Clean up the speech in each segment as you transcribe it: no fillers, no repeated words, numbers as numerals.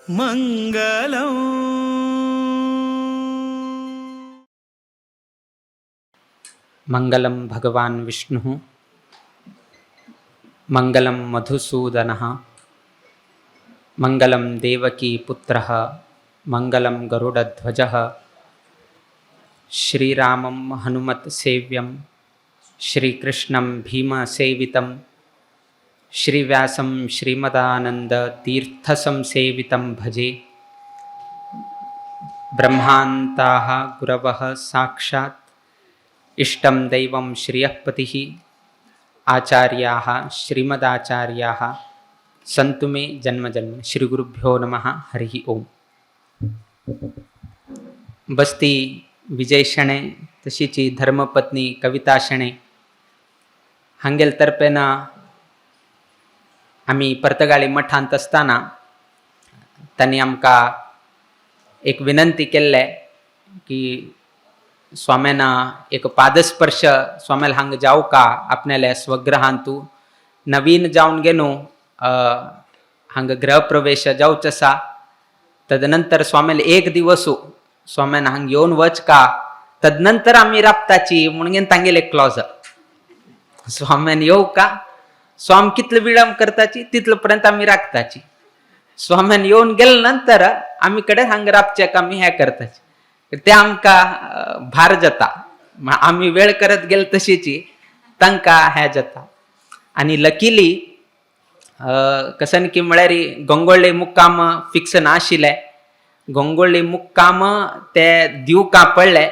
मंगलम मंगलम भगवान विष्णु मंगलम मधुसूदन मंगलम देवकी पुत्र मंगलम गरुड़ध्वज श्रीरामं हनुमत सेव्यं श्रीकृष्णं भीमसेवितं श्रीव्यासं श्रीमदानंद तीर्थसंसेवितं भजे। ब्रह्मान्ताः गुरवः साक्षात् इष्टं दैवं श्रियःपतिः आचार्याः श्रीमदाचार्याः सन्तु मे जन्मजन्म। श्री गुरुभ्यो नमः। हरि ओम। बस्ती विजय शणे तशीची धर्मपत्नी कविता शणे हांगेल तर्फेन आम्ही पर्तगाळी मठांत असताना त्यांनी आमकां एक विनंती केल्ले की स्वाम्याना एक पादस्पर्श स्वाम्याला हांग जाऊ का आपल्याला स्वग्रहांतू नवीन जाऊन गेनो हांग गृहप्रवेश जाऊच आसा तदनंतर स्वाम्याला एक दिवस स्वाम्यान हांग येवन वच का तदनंतर आम्ही राबताची म्हणून तांगेले एक क्लॉज स्वाम्यान येऊ का स्वाम कितलं विळंब करताची तितलं पर्यंत आम्ही राखताची स्वाम्यान येऊन गेल्या नंतर आम्ही कडे हांग राबचे आम्ही हे करताची ते आमका भार जाता आम्ही वेळ करत गेल तशीची तांका हे जाता आणि लकीली कसन की म्हळ्यार गोंगोळ्ळे मुक्काम फिक्स नाशिल्ले गोंगोळ्ळे मुक्काम ते दिवका पडले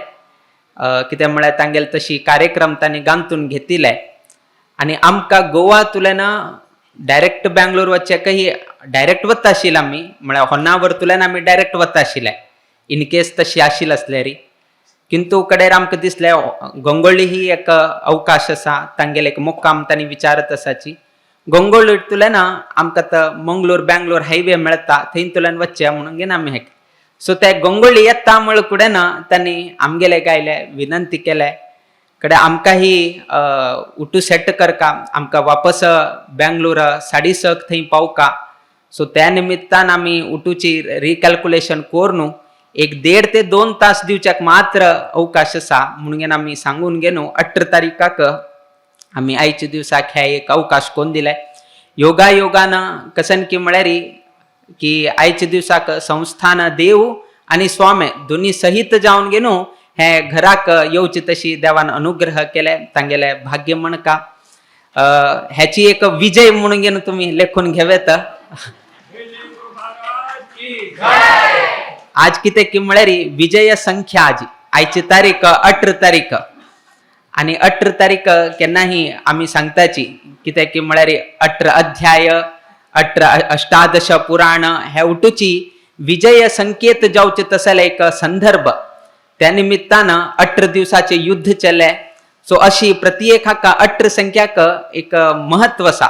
कित्याक म्हळ्यार तांगेल तशी कार्यक्रम तांणी गांतून घेतिले आणि आमकां गोवा तुलेन डायरेक्ट बँगलोर वचचेकय डायरेक्ट वता आशिल्ले आमी म्हळ्यार होन्नावर तुलेन आमी डायरेक्ट वता आशिल्ले इन केस तशी आशिल्ली आसल्यार किंतु कडेर आमकां दिसलें गोंगोळ्ळी ही एक अवकाश आसा तांगेले एक मुक्काम तांणी विचारत आसाची गोंगोळ्ळी तुलेन आमकां आतां मंगलोर बँगलोर हायवे मेळटा थंय तुलेन वचचें म्हणून घेवन आमी हें सो ते गोंगोळ्ळी येता म्हळ्या फुडें तांणी आमगेले गायले विनंती केले कडेन आमकां ही उटू सेट करका आमकां वापस बँगलोर 6:30 थंय पावका सो त्या निमित्तान आमी उटूची रिकॅल्कुलेशन कोरून एक 1.5 ते 2 तास दिवच्याक मात्र अवकाश आसा म्हणून आमी सांगून गेलो 18 तारीखाक आमी आयच्या दिवसाक हे एक अवकाश कोण दिले योगान कसन की म्हळ्यार की आयच्या दिवसाक संस्थान देव आणि स्वामी दोन्ही सहित जावन गेलो हे घराक येवची तशी देवान अनुग्रह केले तांगेले भाग्य म्हणका ह्याची एक विजय म्हणून घेवन तुम्ही लेखून घेवेत आज कितें की म्हळ्यार विजय संख्या आयची तारीख 18 तारीख आणि 18 तारीख केन्नाही आमी सांगताची कित्याक की म्हळ्यार 18 अध्याय 18 अष्टादश पुराण हे उठूची विजय संकेत जावचे तसले एक संदर्भ त्या निमित्तान 18 दिवसाचे युद्ध चले सो अशी प्रत्येकाक 18 संख्याक एक महत्व आसा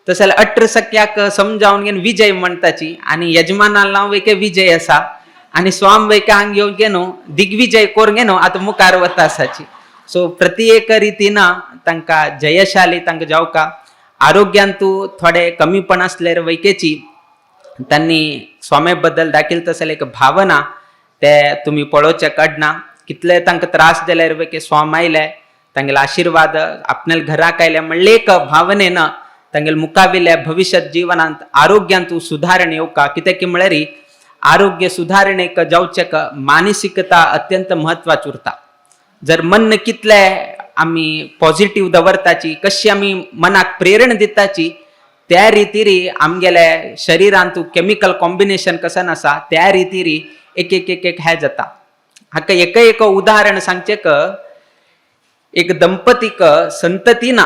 तसले 18 संख्याक समजावून घेवन विजय म्हणताची आणि यजमानाला नाव एक विजय आसा आणि स्वाम वैका हांग येवन गेनो दिग्विजय कोर गेनो आता मुखार वता आसाची सो प्रत्येक रितीन तांकां जयशाली तांकां जावका आरोग्यांतू थोडे कमीपण असल्यार वैकेची त्यांनी स्वामी बद्दल दाखील तसले एक भावना ते तुम्ही पळोवचे कडना कितले तांकां त्रास जाल्यार वैके स्वाम आयले तांगेले आशीर्वाद आपल्या घराक आयले म्हणले एक भावनेन तांगेले मुखाविले भविष्य जीवनांत आरोग्यांतू सुधारण येवका कित्याक की म्हळ्यार आरोग्य सुधारणेक जावचेक मानसिकता अत्यंत म्हत्वाची उरता जर मन कितले आमी पॉझिटिव्ह दवरताची कशी आमी मनाक प्रेरण दिताची त्या रितीरी आमगेले शरिरांतू केमिकल कॉम्बिनेशन कसन आसा त्या रितीरी एक एक एक एक हे जाता हाका एक उदाहरण सांगचेक एक दंपतीक संतती ना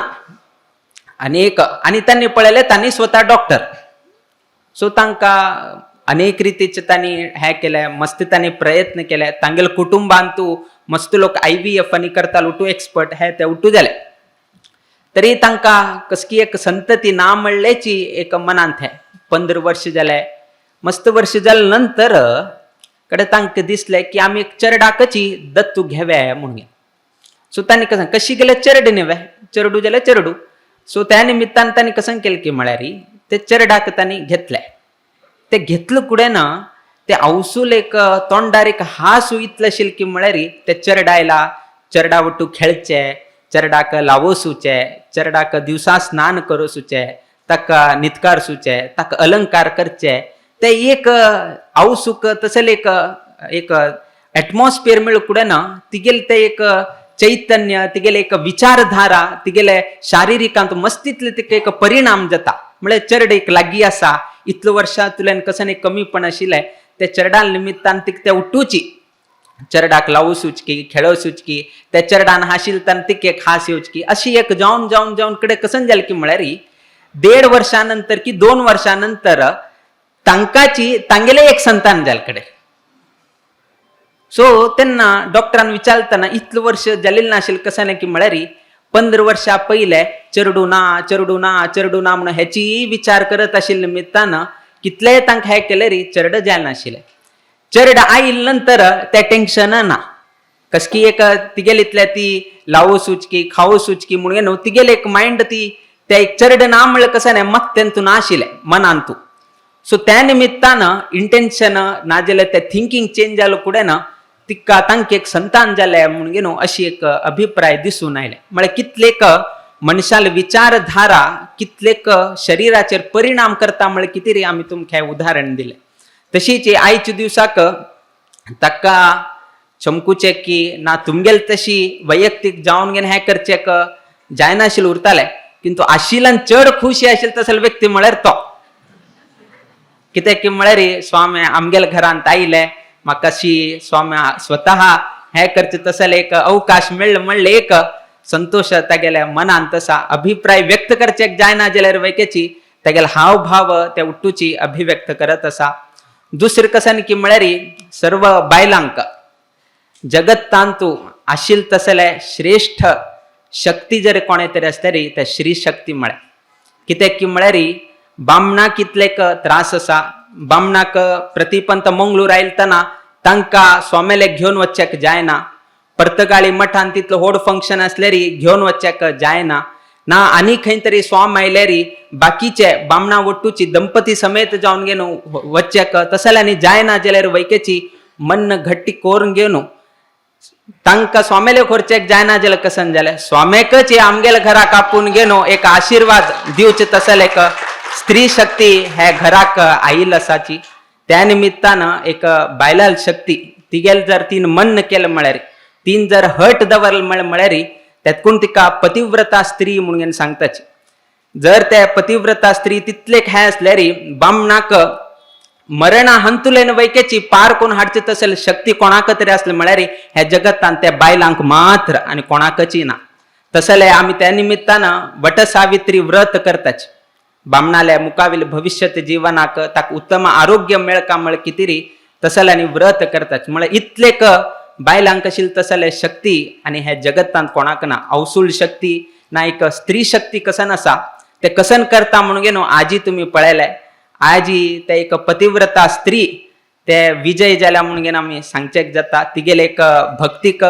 आणि त्यांनी पळयले त्यांनी स्वतः डॉक्टर सो तांकां अनेक रितीचे त्यांनी हे केले मस्त त्यांनी प्रयत्न केले तांगेल कुटुंबांतू मस्त लोक IVF आणि करता उठू एक्सपर्ट हे ते उठू जाले तरी तांकां कसकी एक संतती ना म्हणल्याची एक मनांत हे 15 वर्ष जाले मस्त वर्ष जाले नंतर कडे तांकां दिसले की आमी एक चरडाकची दत्तू घेवे म्हणून सो तांणी कशी गेले चरड नेवे चरडू जाल्यार चरडू सो त्या निमित्तान तांणी कसं केलें की म्हळ्यार ते चरडाक तांणी घेतले ते घेतलं कुडेन ते अवसूल एक तोंडार एक हांस इतलें आशिल्लें की म्हळ्यार ते चरडायला चरडा वट्टू खेळचे, चरडाक लावोसूचे, चरडाक दिवसा स्नान करोसूचे, ताका नितकारसूचे, ताका अलंकार करचे, ते एक अवसूक तसले एक एटमॉस्फियर मेळ कुडेन तिगेले ते एक चैतन्य, तिगेले एक विचारधारा, तिगेले शारिरीकांत मस्तीतले तिका एक परिणाम जाता. म्हळ्यार चरड एक लागीं आसा, इतलो वर्षा तुल्यान कसन एक कमीपण आशिल्लें, ते चरडा निमित्तान तिका ते उठूची, चरडाक लावू सुचकी, खेळो सुचकी, त्या चरडान हाशिलतान तिका एक हास येवचकी, अशी एक जावन जावन जावन कडे कसन जालें की म्हळ्यार 1.5 वर्षानंतर की 2 वर्षानंतर तांगेले एक संतान जाले कडे. सो त्यांना डॉक्टरान विचारतना इतलं वर्ष जालेलं नाशिल्लें कसाने की म्हळ्यार 15 वर्षा पयले चरडू ना चरडू ना चरडू ना म्हणून हेची विचार करत आशिल्ले निमित्तान कितलेय तांकां हें केल्यार चरड जायना आशिल्लें. चरड आयिल्ले नंतर ते टेन्शन ना, कसकी एक तिगेलीतल्या ती लावो सुचकी खावो सुचकी म्हणून न्हू, तिगेले एक मायंड ती ते एक चरड ना म्हणल्यार कसाने मत तेंतू नाशिल्लें मनांतू. सो त्या निमित्तान इंटेन्शन नाजाल्यार ते थिंकींग चेंज जालो कुडेन तिका तांकां एक संतान जालें म्हणून न्हू अशी एक अभिप्राय दिसून आयले. म्हळ्यार कितलेक मनशाल विचारधारा कितलेक शरिराचेर परिणाम करता म्हळ्यार कितें रे आमी तुमकां हें उदाहरण दिलें. तशीच आयच्या दिवसाक ताका चमकुचे की ना तुमगेल तशी वैयक्तीक जावन घेवन हें करचेक जायनाशिल्लें उरतालें, किंतु आशिल्ल्यान चड खुशी आशिल्लो तसलो व्यक्ती म्हळ्यार तो. कित्याक की म्हळ्यार स्वामी आमगेल्या घरांत आयले, म्हाका अशी स्वामी स्वतः हें करचें तसले एक अवकाश मेळ्ळो म्हणलें एक संतोष तागेल्या मनान तसा अभिप्राय व्यक्त करचेक जायना जाल्यार वैकेची तागेले हावभाव ते उठूची अभिव्यक्त करत आसा. दुसरें कसन की म्हळ्यार सर्व बायलांक जगतांतू आशिल्ले तसले श्रेष्ठ शक्ती जर कोणे तरी आसल्यार ते श्री शक्ती म्हळ्यार. कित्याक की म्हळ्यार बामणाक कितलेक त्रास आसा, बामणाक प्रतिपंत मंगळूर आयलतना तांकां स्वामेलेक घेवन वचचेक जायना, पर्तगाळी मठान तितलो व्हड फंक्शन आसल्यार घेवन वचचेक जायना ना, आनी खंय तरी स्वाम आयल्यार बाकीचे बामणा वट्टूची दंपती समेत जावन घेवन वचचेक तसल्यांनी जायना जाल्यार वैकेची मन घट्टी करून घेवन तांकां स्वामेले व्हरचेक जायना जाल्यार कसन जालें स्वामेकच आमगेल्या घराक आपूण घेवन एक आशिर्वाद दिवचे तसले एक स्त्री शक्ती हे घराक आयिल्ली आसाची. त्या निमित्तान एक बायलाल शक्ती तिगेल जर तीन मन केलें म्हळ्यार, तीन जर हट दवरल म्हळ्यार तेतकून तिका पतिव्रता स्त्री म्हणून सांगताची. जर त्या पतिव्रता स्त्री तितलेक हें आसल्यार बामणाक मरणा हंतुलेन वैकेची पार कोण हाडचे तसले शक्ती कोणाक तरी आसले म्हळ्यार ह्या जगतान त्या बायलांक मात्र आनी कोणाकची ना. तसले आमी त्या निमित्तान वटसावित्री व्रत करताचे. बामणाल्या मुखाविल भविष्य जीवनाक ताका उत्तम आरोग्य मेळका म्हळ कितेरी तसल्यांनी व्रत करताचे. म्हळ्यार इतलेक बायलांक आशिल्ले तसले शक्ती आनी हे जगतांत कोणाक ना. अवसूल शक्ती ना एक स्त्री शक्ती कसन आसा ते कसन करता म्हणून न्हू आजी तुमी पळयले. आजी ते एक पतिव्रता स्त्री ते विजय जाल्या म्हणून आमी सांगचेक जाता. तिगेले एक भक्तीक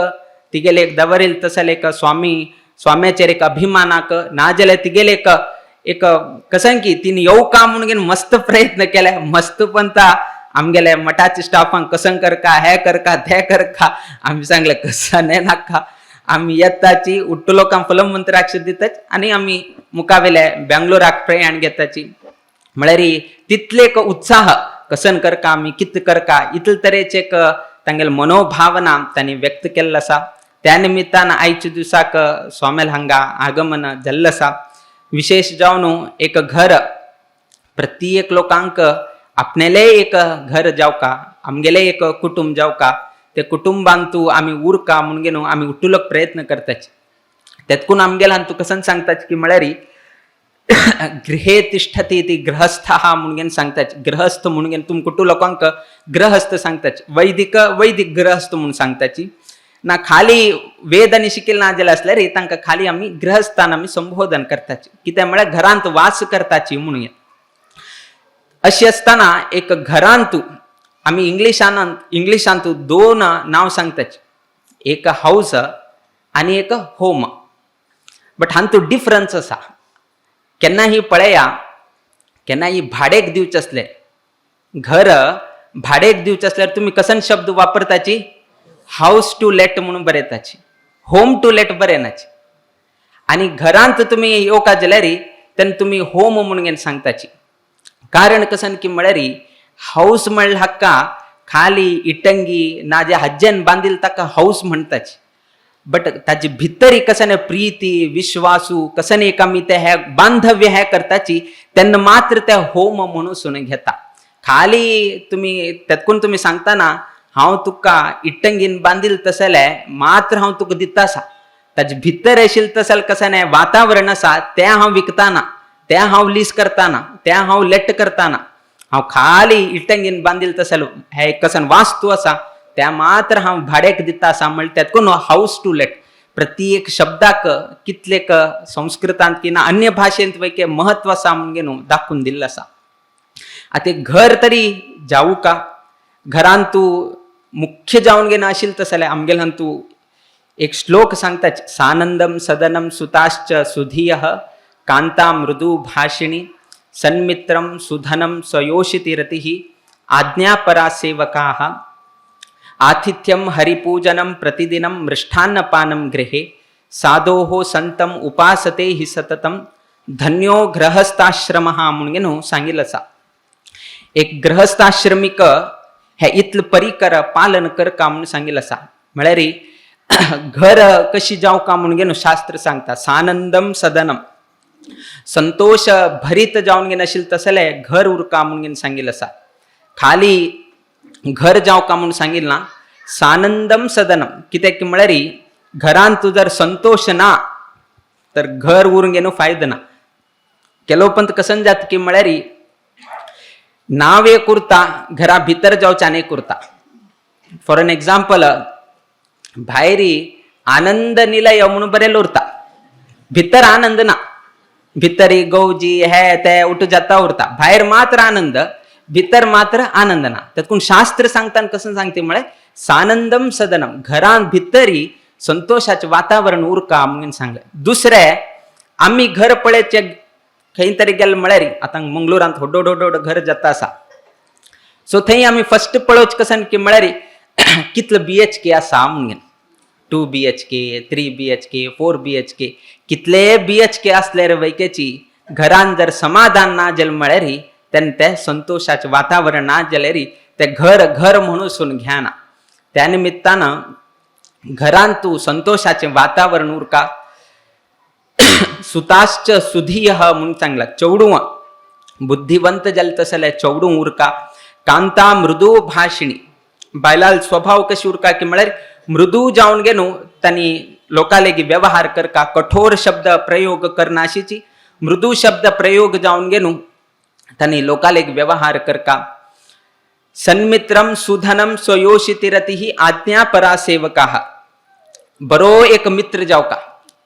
तिगेले एक दवरील तसले एक स्वाम्याचेर एक अभिमानाक ना जाल्यार तिगेले एक कसन की तीन येवका म्हणून मस्त प्रयत्न केले. मस्त पण आमगेले मठाच्या स्टाफांक कसन करका हे करका ते करका आमी सांगले कसन नाका. आमी येताची उट्टू लोकांक फलम मंत्राक्ष दिताच आनी आमी मुखावेले बेंगलोराक प्रयाण घेताची. म्हळ्यार तितले एक उत्साह कसन करका आमी कित करका इतले तरेचे एक तांगेले मनोभावना तांणी व्यक्त केल्लो आसा. त्या निमित्तान आयच्या दिसाक स्वामेल हांगा आगमन जाल्लें आसा. विशेष जावन एक घर प्रत्येक लोकांक आपणेले एक घर जावका, आमगेले एक कुटुंब जावका, ते कुटुंबांतू आमी उरका म्हणून आमी उठूलक प्रयत्न करताचे. तेतकून आमगेल्यान तू कसन सांगताच की म्हळ्यार गृहे तिष्ठती ती गृहस्थ म्हणून सांगताच. गृहस्थ म्हणून तुम कुटू लोकांक गृहस्थ सांगताच. वैदिक गृहस्थ म्हणून सांगताची ना. खाली वेद आनी शिकिल्ले ना जाल्यार आसल्यार तांकां खाली आमी गृहस्थान आमी संबोधन करताची. कित्याक म्हळ्यार घरांत वास करताची म्हणून. अशी आसतना एक घरांतू आमी इंग्लिशांतू 2 नांव सांगताची. एक हाऊस आनी एक होम. बट हांतू डिफरन्स आसा. केन्नाही पळया, केन्नाही भाडेक दिवचे असले घर भाडेक दिवचे असल्यावर तुम्ही कसन शब्द वापरताची, हाऊस टू लेट म्हणून बरेताची, होम टू लेट बरेनाची. आणि घरांत तुम्ही येवका जाल्यारी तेन्ना तुम्ही होम म्हणून सांगताची. कारण कसन की म्हळ्यारी हाऊस म्हणल्या हाका खाली इटंगी ना जे हज्जेन बांदिल ताका हाऊस म्हणताची. बट ताची भितरी कसन प्रीती विश्वासू कसन एकामेका हे बांधव्य हे करताची तेन्ना मात्र ते होम म्हणून घेता. खाली तुम्ही त्यातकून तुम्ही सांगताना हांव तुका इट्टंगीन बांदिल तसले मात्र हांव तुका दितासा, ताचे भितर आशिल्लें तसल कसन वातावरण आसा तें हांव विकताना, तें हांव लीस करताना, तें हांव लेट करताना, हांव खाली इट्टंगीन बांदिल तसल हे कसन वास्तू आसा त्या मात्र हांव भाड्याक दिता आसा. म्हणल्यार त्यातकून हाऊस टू लेट प्रत्येक शब्दाक कितलेक संस्कृतांत किंवा अन्य भाशेंत वैके महत्व आसा म्हणून दाखवून दिल्लें आसा. आता घर तरी जाऊ का, घरान तू मुख्य जावन घेना आशिल्लें तसले आमगेल्यान तू एक श्लोक सांगताच, सानंदम सदनम सुताश्च सुधीयः कांता मृदु भाषिणी सन्मित्रम सुधनम स्वयोषिति रतिः आज्ञापरा सेवकाः आतिथ्यम हरिपूजनम प्रतिदिनम मृष्टान्नपानम गृहे साधोः संतम उपासते हि सततम धन्यो गृहस्थाश्रमः म्हणून सांगितलं आसा. एक गृहस्थाश्रमिक हे इतल परिकर पालन कर का म्हणून सांगितलं आसा. म्हळ्यार घर कशी जाऊ का म्हणून शास्त्र सांगता. सानंदम सदनम संतोष भरीत जावन घेन आशिल्लें तसले घर उरका म्हणून सांगितलं आसा. खाली घर जाव का म्हणून सांगितलं, सानंदम सदनम कित्याक की म्हळ्यार घरान तू जर संतोष ना तर घर उरून घेणं फायदो ना. केलो पंत कसन जात की म्हळ्यार नाव एक उरता घरा भितर जावचे अनेक उरता. फॉर एन एग्जाम्पल भायरी आनंद निलय म्हणून बरें उरता, भितर आनंद ना. भितरी गौजी हे ते उठ जाता उरता, भायर मात्र आनंद, भितर मात्र आनंद ना. त्यातून शास्त्र सांगताना कसं सांगते म्हळे सानंदम सदनम घरान भितरी संतोषाचे वातावरण उरका म्हणून सांगले. दुसरे आम्ही घर पळयचे खंय तरी गेले म्हळ्यार आता मंगळुरांत होडोड घर जाता आसा. सो थंय आम्ही फर्स्ट पळोवचे कसन की म्हळ्यार कितलो BHK आसा म्हणून 2 BHK 3 BHK 4 BHK कितले BHK असल्यार वैकेची घरान जर समाधान ना जाल्यार म्हळ्यार तेन्ना ते संतोषाचे वातावरण ना जाल्यार ते घर म्हणून घ्याना. त्या निमित्तानं घरान तू संतोषाचे वातावरण उरका. सुताश्च सुधीयः म्हणून सांगला, चवडू बुद्धिवंत जल तसले चवडू उरका. कांता मृदू भाषिणी बायलाल स्वभाव कशी उरका की म्हळ्यार मृदू जावन घेनू तांणी लोकालेगी व्यवहार करका. कठोर शब्द प्रयोग करनाशीची मृदू शब्द प्रयोग जावन घेनू तांणी लोकालेग व्यवहार करका. सन्मित्रम सुधनम स्वयोषितिरतिः आज्ञापरा सेवकाः बरो एक मित्र जावका.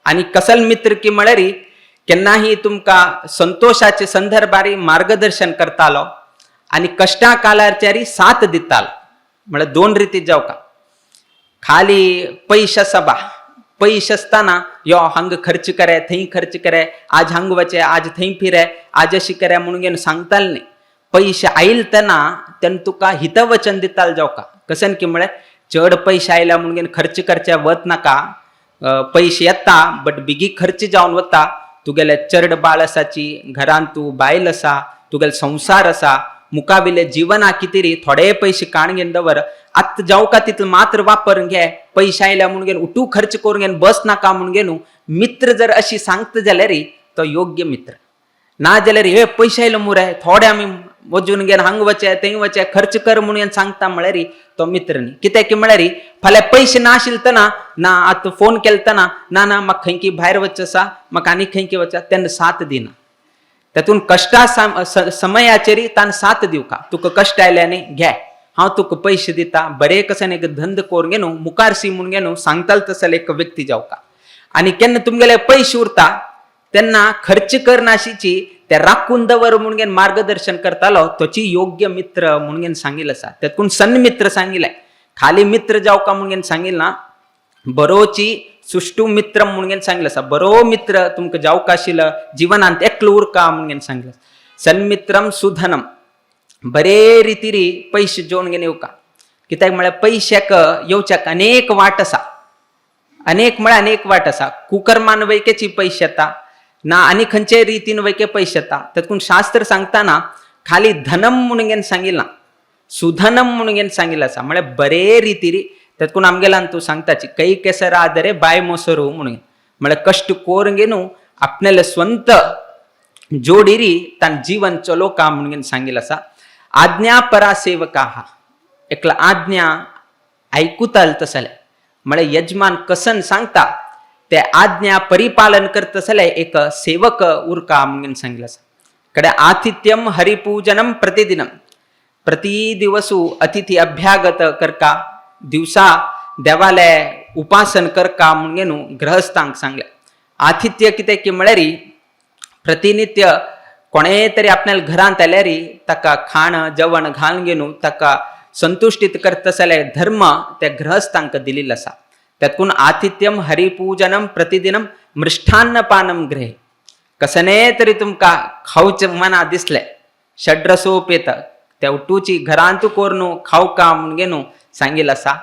आणि कसल मित्र की म्हळ्यार केन्नाही तुमका संतोषाचे संदर्भारी मार्गदर्शन करतालो आणि कष्टा कालाचारी साथ दितालो. म्हळ्यार दोन रीती जावका. खाली पैश सभा पैश असताना यो हंग खर्च करे थंय खर्च करे, आज हंग वचे आज थंय फिरे, आज अशी करे म्हणून सांगताल नाही. पैसे आईल तेन्ना तुका हितवचन दिताल जावका. कसन की म्हळ्यार चड पैसे आयला म्हणून खर्च करचे वत नाका. पैसे येता बट बिगी खर्च जावन वता. तुगेले चड बाळ आसाची, घरान तू बायल आसा, तुगेले संसार आसा, मुकाबिले जीवना कितेरी थोडे पैसे काण घेन दवर. आत जावका तितलं मात्र वापर घे. पैसे आयल्या म्हणून उठू खर्च करून घेन बस नाका म्हणून मित्र जर अशी सांगता जाल्यार तो योग्य मित्र. ना जाल्यार हे पैसे आयले मुरे थोडे आम्ही वजून घेन हांग वचे थंय वचे खर्च कर म्हणून सांगता म्हळ्यार तो मित्र न्ही. कित्याक की म्हळ्यार फाल्यां पैसे नाशिल्ले ना आतां फोन केला ना म्हाका खंयकी भायर वचचें आसा, म्हाका आनी खंयकी वचचें तेन्ना साथ दिना. तातून कष्टा समयाचेरी तान साथ दिवका. तुका कष्ट आयल्यानी घे, हांव तुका पैसे दिता, बरे कसन एक धंद करून घेनू मुखारसी म्हणून घेनू सांगताल तसले एक व्यक्ती जावका. आणि केन्ना तुमगेले पैसे उरता तेन्ना खर्च करनाशीची ते राखून दवर म्हणून मार्गदर्शन करतालो तोची योग्य मित्र म्हणून सांगितलं आसा. त्यातून सन्मित्र सांगितलंय. खाली मित्र जावका म्हणून सांगितलं, बरोची सुष्टू मित्र म्हणून सांगितलं आसा. बरो मित्र तुमकां जावका आशिल्लो जीवनांत एकलो उरका म्हणून सांगितलं. सन्मित्रम सुधनम बरे रितीरी पैसे जोडून घेणे का कित्याक म्हळ्यार पैशाक येवच्याक अनेक वाट आसा, अनेक म्हळ्यार अनेक वाट आसा. कुकर्मान वैकेची पैसे येता ना आनी खंयचे रितीन वैके पैसे येता. तातूंत शास्त्र सांगताना खाली धनम म्हणून घेवन सांगिल्ला, सुधनम म्हणून घेवन सांगिल्लें आसा. म्हळ्यार बरे रितीरी तातूंत आमगेल्यान तूं सांगताची कै केसर आदरे बाय मोसरू म्हणून, म्हळ्यार कष्ट कोरंगेनू आपणाले स्ವಂತ जोडीरी तान जीवन चलोवका म्हणून घेवन सांगिल्लें आसा. आज्ञा परा सेवकाहा, एकला आज्ञा आयकुताल तसले म्हळ्यार यजमान कसन सांगता ते आज्ञा परिपालन करता जाल्यार एक सेवक उरका म्हणून सांगिल्लें आसा. कडे आतिथ्यम हरिपूजनम प्रतिदिनम, प्रति दिवसू अतिथी अभ्यागत करका, दिवसा देवाले उपासन करका म्हणून घेनू ग्रहस्थांक सांगले. आतिथ्य कितें की म्हळ्यार प्रतिनित्य कोणे तरी आपल्या घरांत आल्यारी ताका खाण जेवण घालून घेनू ताका संतुष्टीत करता जाल्यार धर्म त्या ग्रहस्थांक दिलेलो आसा. तातूंत आतिथ्यम हरिपूजनम प्रतिदिनम मृष्ठान्न पानम ग्रहे, कसने तरी तुमकां खावचें मना दिसलें षड्रसोप येता त्या उठूची घरांत कोरनू खावका म्हणून घेनू सांगिल्लें आसा.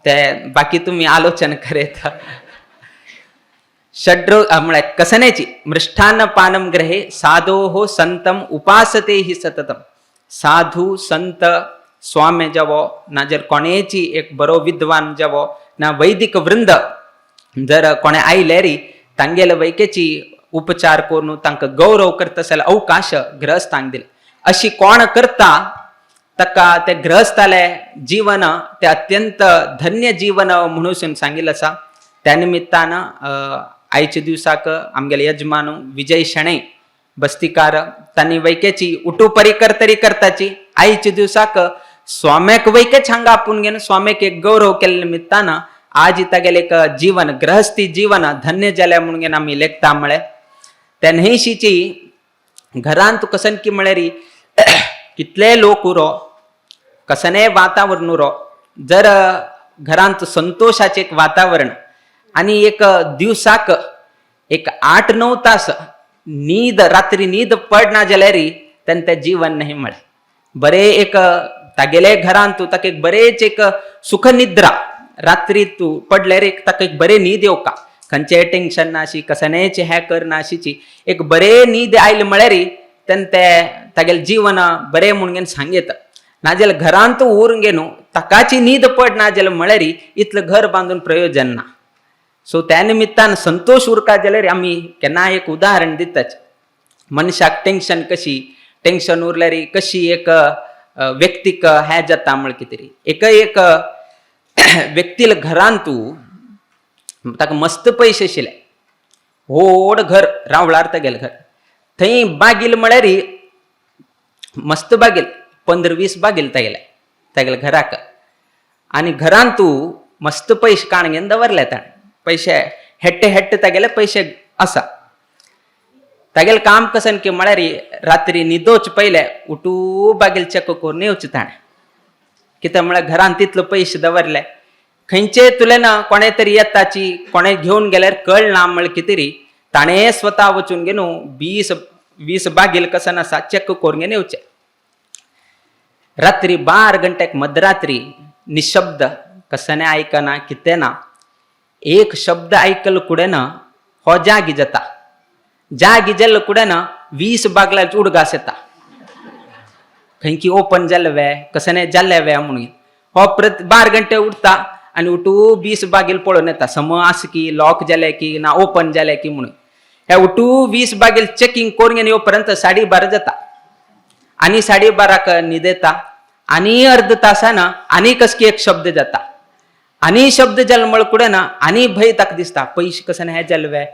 ते बाकी तुम्ही आलोचन करेत. षड्र म्हळ्यार कसनेची मृष्ठान्न पानम ग्रहे साधो संतम उपासते ही सततम. साधू संत स्वामी जावो नाजर कोणेची एक बरो विद्वान जावो ना वैदिक वृंद जर कोणे आयलेरी तांगेले वैकेची उपचार करून तांकां गौरव करता जाल्यार अवकाश ग्रहस्थांक दिले. अशी कोण करता ताका ते ग्रहस्थाले जीवन ते अत्यंत धन्य जीवन म्हणून सांगिल्लें आसा. त्या निमित्तान आयच्या दिवसाक आमगेले यजमान विजय शेणै बस्तीकार तांणी वैकेची उठू परिकर तरी करताची आयच्या दिवसाक स्वाम्याक वैकेच हांगा आपूण घेवन स्वाम्याक एक गौरव केले निमित्तान आज तागेले एक जीवन ग्रहस्थी जीवन धन्य जालें म्हणून घेवन आमी लेखता. म्हळ्यार त्या न्हयशीची घरांत कसन की म्हळ्यार कितले लोक उरो कसने वातावरण उरो जर घरांत संतोषाचें एक वातावरण आनी एक दिवसाक एक 8-9 तास न्हीद रात्री न्हीद पडना जाल्यार तेंचें जीवन न्ही. म्हळ्यार बरे एक तागेले घरांत तूं ताका एक बरेच एक सुख निद्रा रात्री तूं पडल्यार एक ताका एक बरे न्हीद येवका, खंयचें टेन्शन नाशी कसनेच हें करना अशीची एक बरे न्हीद आयली म्हळ्यार तें तागेलें जीवन बरें म्हणून घेवन सांगयता. नाजाल्यार घरांत उरून घेनू ताकाची न्हीद पडना जाल्यार म्हळ्यार इतलें घर बांदून प्रयोजन ना. सो त्या निमित्तान संतोष उरका जाल्यार आमी केन्ना एक उदाहरण दिताच. मनशाक टेन्शन उरल्यार कशी एक व्यक्तीक हें जाता म्हळ्यार कितें तरी एक व्यक्तीला घरांत तूं ताका मस्त पयशे आशिल्ले व्हड घर रावळार तागेलें घर थंय बागील म्हळ्यार मस्त बागील 15-20 बागील तागेले घराक आनी घरांत तूं मस्त पयशे काणगेन दवरले ताणें पैसे हेट्टे तागेले पैसे आसा. तागेलें काम कसन की म्हळ्यार रात्री न्हिदोच पयले उठू बागील चेक करून येवचें ताणें. कित्याक म्हळ्यार घरांत तितले पयशे दवरले खंयचे तुलें कोणे तरी येताची कोणे घेवन गेल्यार कळना म्हळ्यार कितें तरी ताणें स्वता वचून घेवन 20 बागील कसन आसा चेक करून घेवन येवचें. रात्री 12 घंट्याक मध्यरात्री निशब्द कसने आयकना कितें ना एक शब्द आयकल कुडेन हो जागी जाता. जागी जाल्ले कुडेन 20 बागलांची उडगास येता. खंय की ओपन जाल्ले वे कसने जाल्ले वे म्हणून हो 12 घंटे उठता आनी उठू 20 बागील पळोवन येता सम आस की लॉक जाले की ना ओपन जाले की म्हणून. हे उठू 20 बागील चेकिंग करून घेवन येवपर्यंत 12:30 जाता. आनी 12:30क न्हीद येता आनी अर्ध तासान आनी कसकी एक शब्द जाता आनी शब्द जाले म्हळ्यार कुडेन आनी भंय ताका दिसता पयशे कसने हे जाले वे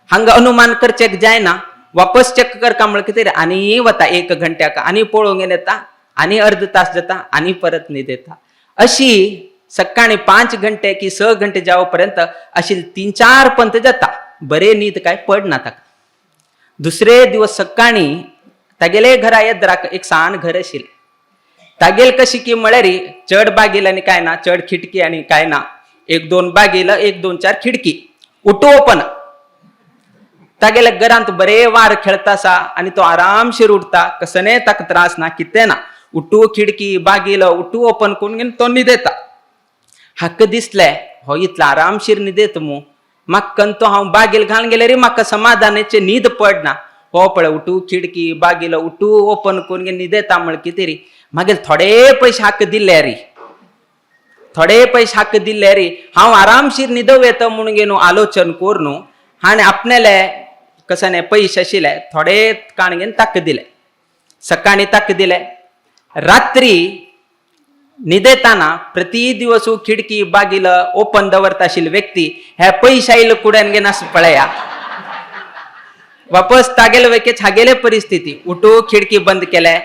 हांगा अनुमान करचेक जायना वापस चेक करका म्हळ्यार कितें आनी वता 1 घंट्याक आनी पळोवंक येता आनी अर्ध तास जाता आनी परत न्हीद येता. अशी सकाळी 5 घंटे की 6 घंटे जावं पर्यंत अशी 3-4 पंत जाता. बरे न्हीद काय पडना ताका. दुसरे दिवस सकाळी तागेले घरा येद्राक एक सान घर आशिल्लें. तागेल कशी की म्हळ्यार चड बागील आनी काय ना चड खिडकी आनी काय ना 1-2 बागील 1-2-4 खिडकी उठू ओपन तागेल्या घरांत बरे वार खेळतासा आणि तो आरामशीर उठता, कसने ताका त्रास ना, कितें ना. उठू खिडकी बागील उठू ओपन करून घेवन तो न्हिदेता. हाक दिसले हो इतलो आरामशीर न्हिदेत मू, म्हाका तो हांव बागील घालून गेले रे म्हाका समाधानाचे न्हीद पडना. हो पळय उठू खिडकी बागील उठू ओपन करून घेवन न्हिदेता म्हळ कितें रे. मागीर थोडे पयशे हाक दिले रे, थोडे पयशे हाक दिले रे. हांव आरामशीर न्हिदव येता म्हणून घेवन आलोचन करून हाणे आपणेले कसने पयशे आशिल्ले थोडे काण घेवन ताका दिले. सकाळी ताका दिले. रात्री न्हिदेताना प्रति दिवस खिडकी बागील ओपन दवरता आशिल्ली व्यक्ती हे पयशे आयले कुड्यान घेवन आसा पळया. वापस तागेले वेकेच हागेले परिस्थिती. उठू खिडकी बंद केले,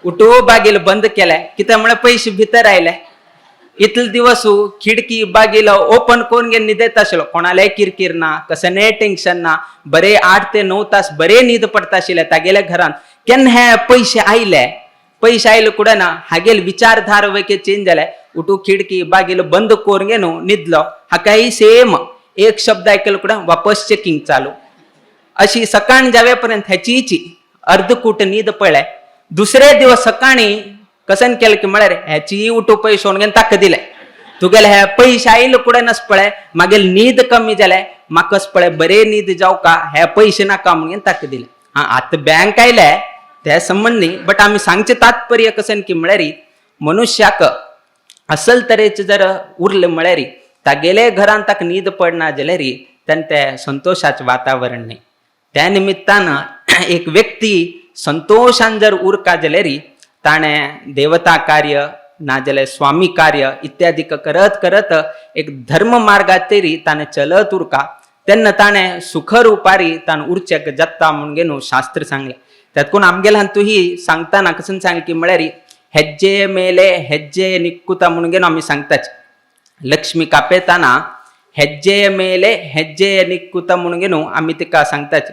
उठू बागील बंद केले, कित्याक म्हळ्यार पयशे भितर आयले. इतले दिवस खिडकी बागील ओपन करून घेवन न्हिदेत आशिल्लो, कोणाले किरकिर ना, कसने टेन्शन ना, बरे 8 ते 9 तास बरे न्हीद पडता आशिल्ले तागेल्या घरान. केन्ना हे पयशे आयले, पयशे आयले कुडे ना हागेल विचारधार वेके चेंज जाले. उठू खिडकी बागील बंद करून घेवन न्हिदलो. हाकाय सेम एक शब्द आयकलो कुडे वापस चेकिंग चालू. अशी सकाळ जावेपर्यंत ह्याचीची अर्धकूट न्हीद पळय. दुसरे दिवस सकाळी कसन केलं की म्हळ्यार ह्याची उठू पयशे घेवन ताका दिले. तुगेले हे पयशे आयले कुडे नस पळय, मागेल न्हीद कमी जाले, म्हाकाच पळय बरे न्हीद जावं का, हे पयशे नाका म्हणून ताका दिले. आतां बँक आयले त्या संबंध न्ही, बट आमी सांगचे तात्पर्य कसन की म्हळ्यार मनुष्याक असल तरेचे जर उरले म्हळ्यार तागेले घरान ताका न्हीद पडना जाल्यार तेन्ना ते संतोषाचें वातावरण न्ही. त्या निमित्तान एक व्यक्ती संतोषान जर उरका जाल्यार ताणें देवता कार्य नाजाल्यार स्वामी कार्य इत्यादी करत करत एक धर्म मार्गाचेर ताणें चलत उरका तेन्ना ताणें सुखरुपारी ताणें उरचें जगता म्हणून घेवन शास्त्र सांगलें. त्यातून आमगेल्या तुही सांगताना कसं सांगलें की म्हळ्यार हेज्जे मेले हेज्जे निक्कुता म्हणून घेवन आमी सांगताच. लक्ष्मी कापेताना हेज्जे मेले हेज्जे निक्कुता म्हणून घेवन आमी तिका सांगताच.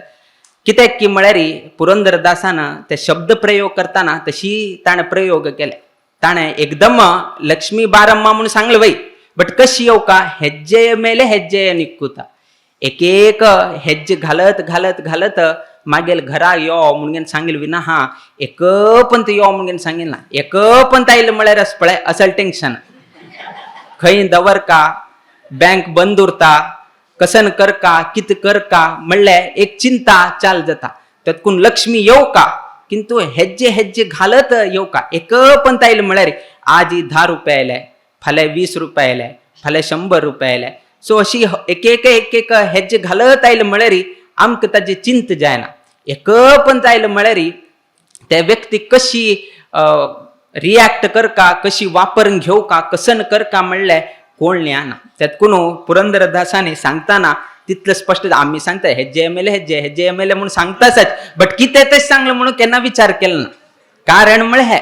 कित्याक की म्हळ्यार पुरंदरदासान ते शब्द प्रयोग करताना तशी ताणें प्रयोग केले. ताणें एकदम लक्ष्मी बारम्मा म्हणून सांगलें वय, बट कशी येवं का हेज्जे मेले हेज्जे निक्कुता. एक एक हेज्जे घालत घालत घालत मागेल घरा यो म्हणून घेवन सांगिल्लें विना हा एक पंत यो म्हणून घेवन सांगिल्लें ना. एक पंत आयलें म्हळ्यार अस पळय असल टेन्शन. खंय दवरका, बँक बंद उरता, कसन करका, कित करका म्हणल्यार एक चिंता चाल जाता. त्यातून लक्ष्मी येव का, किंतु हेज्जे हेज्जे घालत येव का. एक पंत आयलें म्हळ्यार आज 10 रुपये आयले, फाल्यां 20 रुपये आयले, फाल्यां 100 रुपये आयले. सो अशी एक एक हेज्जे घालत आयले म्हळ्यार आमकां ताजी चिंत जायना. एक पंत आयले म्हळ्यार त्या व्यक्ती कशी रिॲक्ट करका, कशी वापरून घेव का, कसन करका म्हणल्यार कोण न्याना. त्यातून पुरंदरदासाने सांगताना तितलं स्पष्ट आम्ही सांगता हेज्जे एमेले हेज्जे हेज्जे एमेले म्हणून सांगताच, बट कितें तेच सांगलं म्हणून केन्ना विचार केलो ना. कारण म्हळ्यार हे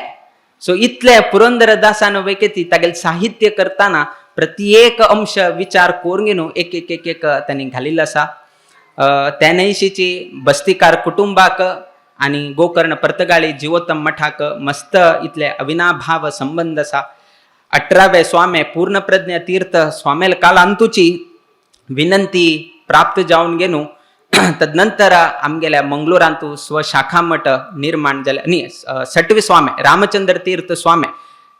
सो इतले पुरंदरदासान वैकेती तागेले साहित्य करताना प्रत्येक अंश विचार करून घेवन एक एक एक एक त्यांनी घालिल्लो आसा. त्यानयशीची बस्तीकार कुटुंबाक आणि गोकर्ण पर्तगाळी जिवोत्तम मठाक मस्त इतले अविनाभाव संबंध आसा. 18वे स्वामे पूर्णप्रज्ञ तीर्थ स्वामेल कालांतूची विनंती प्राप्त जावन घेवन तदनंतर आमगेल्या मंगळूरांतू स्वशाखा मठ निर्माण जाले. न्ही 6वे स्वामे रामचंद्र तीर्थ स्वामे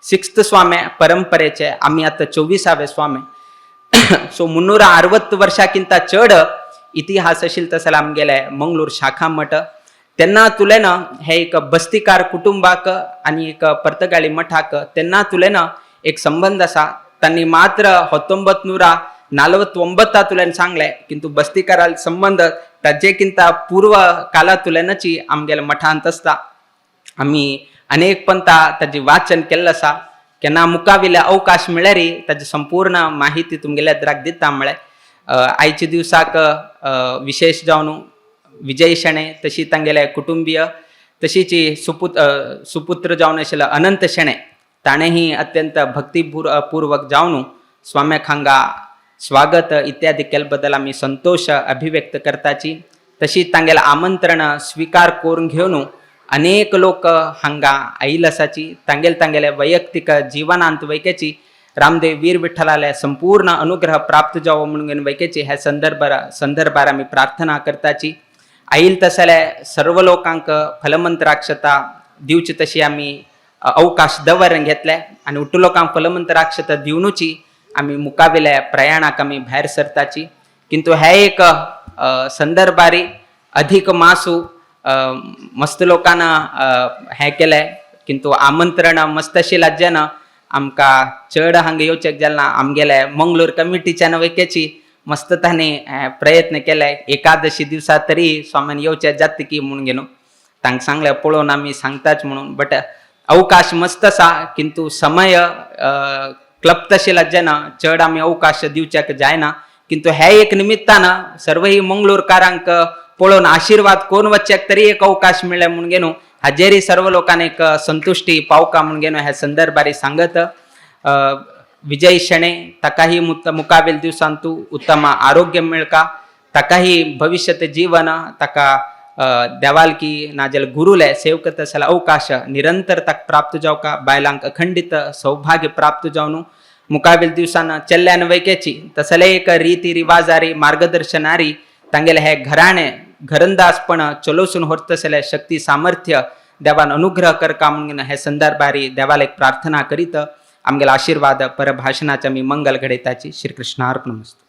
6th स्वामे परंपरेचे आम्ही आता 24वे स्वामे. सो 360 वर्षांकिंत चड इतिहास आशिल्लो तसले आमगेले मंगळूर शाखा मठ. तेन्ना तुलेन हे एक बस्तीकार कुटुंबाक आणि एक पर्तगाळी मठाक तेन्ना तुलेन एक संबंध आसा. तांणी मात्र 1949 तुलेन सांगले, किंतु बस्तीकाराल संबंध ताजेकिंत पूर्व काला तुलेनची आमगेल्या मठांत आसता. आमी अनेक पंता ताजे वाचन केल्लें आसा. केन्ना मुखाविले अवकाश मेळ्ळ्यार ताजी संपूर्ण माहिती तुमगेल्या द्राक दिता. म्हळ्यार आयच्या दिवसाक विशेष जावन विजय शेणे तशी तांगेले कुटुंबीय तशीच सुपुत्र जावन आशिल्लो अनंत शेणे ताणेही अत्यंत भक्तीपूर्वक जावन स्वाम्याक हांगा स्वागत इत्यादी केले बद्दल आमी संतोष अभिव्यक्त करताची. तशीच तांगेलें आमंत्रण स्वीकार करून घेवन अनेक लोक हांगा आयिल्ले आसाची. तांगेले वैयक्तीक जिवनांत वैकेची रामदेव वीर विठ्ठलाले संपूर्ण अनुग्रह प्राप्त जावो म्हणून वैकेची ह्या संदर्भार आमी प्रार्थना करताची. आईल तसले सर्व लोकांक फलमंत्राक्षता दिवची तशी आम्ही अवकाश दवरून घेतले आणि उट्टू लोकांक फलमंत्राक्षता दिवनूची आम्ही मुकाबिले प्रयाणाक आम्ही भायर सरताची. किंतु हे एक संदर्भारी अधिक मासू मस्त लोकांना हे केले. किंतु आमंत्रण मस्त अशी राज्यान आमका चड हांगा येवचेक जालना आमगेले मंगळूर कमिटीच्या वेकेची मस्त तांणी प्रयत्न केले. एकादशी दिवसा तरी स्वामीन येवचे जात की म्हणून घेणू तांक सांगले पळोवन आम्ही सांगताच म्हणून. बट अवकाश मस्त आसा किंतु समय क्लप्तशील राज्यान चड आम्ही अवकाश दिवच्याक जायना. किंतु हे एक निमित्तानं सर्व ही मंगळूरकारांक पळोवन आशीर्वाद कोण वचच्याक तरी एक अवकाश मिळेल म्हणून घेणू हाजेरी सर्व लोकांनी एक संतुष्टी पावका म्हणून घेणू ह्या संदर्भारी सांगत. विजय शणे ताकाही मुकाबील दिवसांतू उत्तम आरोग्य मिळका ताकाही भविष्यात जीवन ताका देवाल की नाजल गुरुले सेवकत असेल अवकाश निरंतर ताक प्राप्त जावका बायलांक अखंडित सौभाग्य प्राप्त जावनू मुकाबील दिवसान चल्ल्यान वैकेची तसले एक रीती रिवाजारी मार्गदर्शनारी तांगेले हे घराणे घरंदाजपण चलोसून होतसले शक्ती सामर्थ्य देवान अनुग्रह करका म्हणून हे संदर्भारी देवाला एक प्रार्थना करीत आमगेला आशीर्वाद परभाषणाच्या मी मंगल घडयताची. श्रीकृष्णार्पणमस्तु.